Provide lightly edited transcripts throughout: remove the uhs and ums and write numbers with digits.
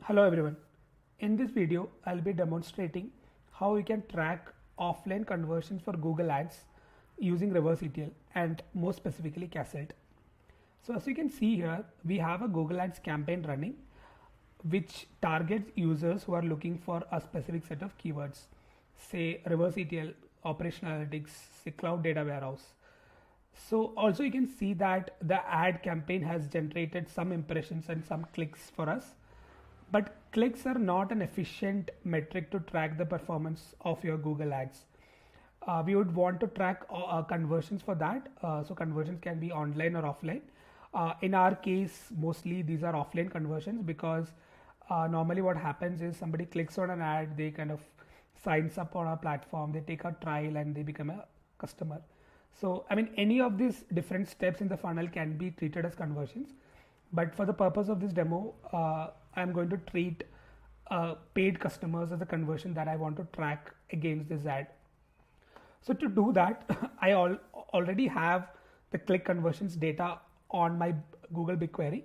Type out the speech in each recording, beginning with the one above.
Hello everyone. In this video, I'll be demonstrating how we can track offline conversions for Google Ads using reverse ETL and more specifically Cassette. So as you can see here, we have a Google Ads campaign running which targets users who are looking for a specific set of keywords, say reverse ETL, operational analytics, say cloud data warehouse. So also you can see that the ad campaign has generated some impressions and some clicks for us. But clicks are not an efficient metric to track the performance of your Google Ads. We would want to track conversions for that. So conversions can be online or offline. In our case, mostly these are offline conversions because normally what happens is somebody clicks on an ad, they kind of signs up on our platform, they take a trial and they become a customer. So I mean any of these different steps in the funnel can be treated as conversions. But for the purpose of this demo, I'm going to treat paid customers as a conversion that I want to track against this ad. So to do that, I already have the click conversions data on my Google BigQuery.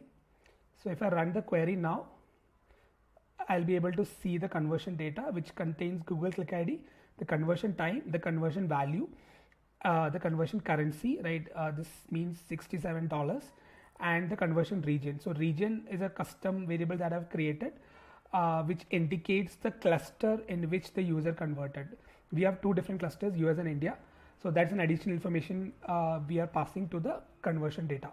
So if I run the query now, I'll be able to see the conversion data, which contains Google Click ID, the conversion time, the conversion value, the conversion currency, right? This means $67. And the conversion region. So region is a custom variable that I've created, which indicates the cluster in which the user converted. We have two different clusters, US and India. So that's an additional information we are passing to the conversion data.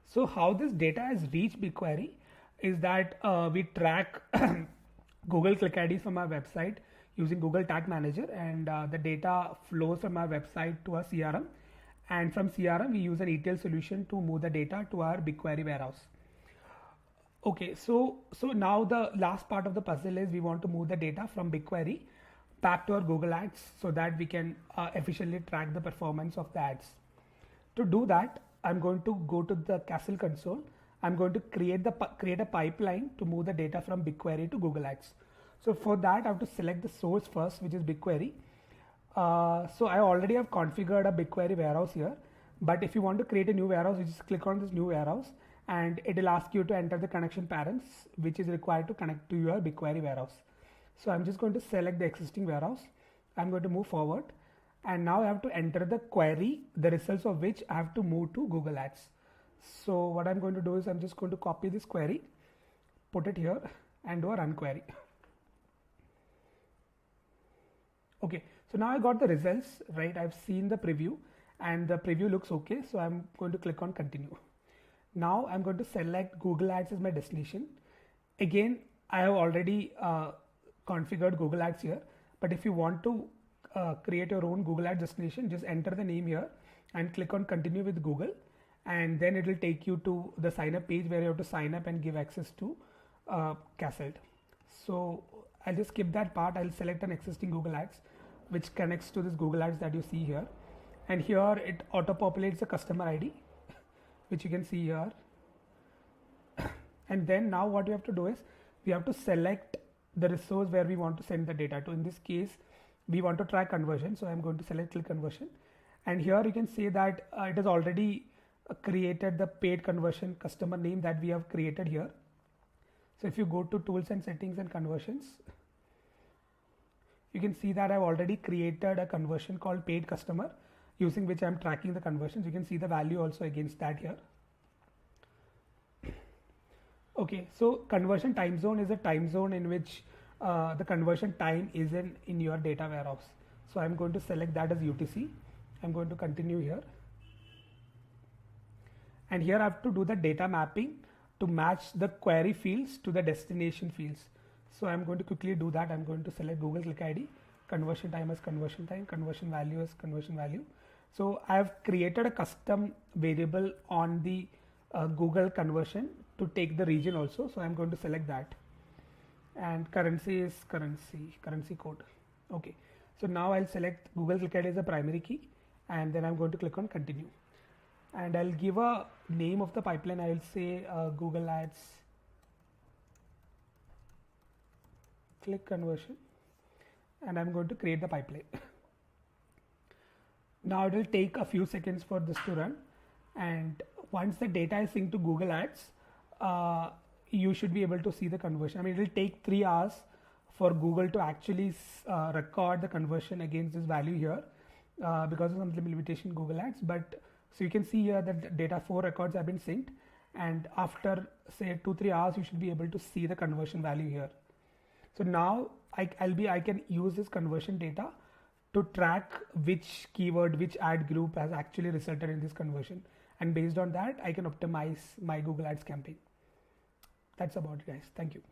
So how this data has reached BigQuery is that we track Google Click IDs from our website using Google Tag Manager, and the data flows from our website to our CRM. And from CRM, we use an ETL solution to move the data to our BigQuery warehouse. Okay, so now the last part of the puzzle is we want to move the data from BigQuery back to our Google Ads so that we can efficiently track the performance of the ads. To do that, I'm going to go to the Castle console. I'm going to create a pipeline to move the data from BigQuery to Google Ads. So for that, I have to select the source first, which is BigQuery. So I already have configured a BigQuery warehouse here, but if you want to create a new warehouse, you just click on this new warehouse and it will ask you to enter the connection parents, which is required to connect to your BigQuery warehouse. So I'm just going to select the existing warehouse. I'm going to move forward, and now I have to enter the query, the results of which I have to move to Google Ads. So what I'm going to do is I'm just going to copy this query, put it here and do a run query. Okay, so now I got the results, right? I've seen the preview and the preview looks okay. So I'm going to click on continue. Now I'm going to select Google Ads as my destination. Again, I have already configured Google Ads here, but if you want to create your own Google Ads destination, just enter the name here and click on continue with Google, and then it will take you to the sign up page where you have to sign up and give access to Cassette. So I'll just skip that part. I'll select an existing Google Ads which connects to this Google Ads that you see here, and here it auto populates a customer ID which you can see here. And then now what we have to do is we have to select the resource where we want to send the data to. In this case, we want to track conversion, so I'm going to select click conversion, and here you can see that it has already created the paid conversion customer name that we have created here. So if you go to tools and settings and conversions, you can see that I've already created a conversion called paid customer using which I'm tracking the conversions. You can see the value also against that here. Okay, so conversion time zone is a time zone in which the conversion time is in your data warehouse. So I'm going to select that as UTC. I'm going to continue here. And here I have to do the data mapping to match the query fields to the destination fields. So I'm going to quickly do that. I'm going to select Google Click ID, conversion time as conversion time, conversion value as conversion value. So I have created a custom variable on the Google conversion to take the region also. So I'm going to select that, and currency is currency code. Okay, so now I'll select Google Click ID as a primary key, and then I'm going to click on continue, and I'll give a name of the pipeline. I will say Google Ads click conversion, and I'm going to create the pipeline. Now it will take a few seconds for this to run, and once the data is synced to Google Ads, you should be able to see the conversion. I mean, it will take 3 hours for Google to actually record the conversion against this value here because of some limitation Google Ads. But so you can see here that data 4 records have been synced, and after say 2-3 hours you should be able to see the conversion value here. So now I can use this conversion data to track which keyword, which ad group has actually resulted in this conversion, and based on that I can optimize my Google Ads campaign. That's about it, guys. Thank you.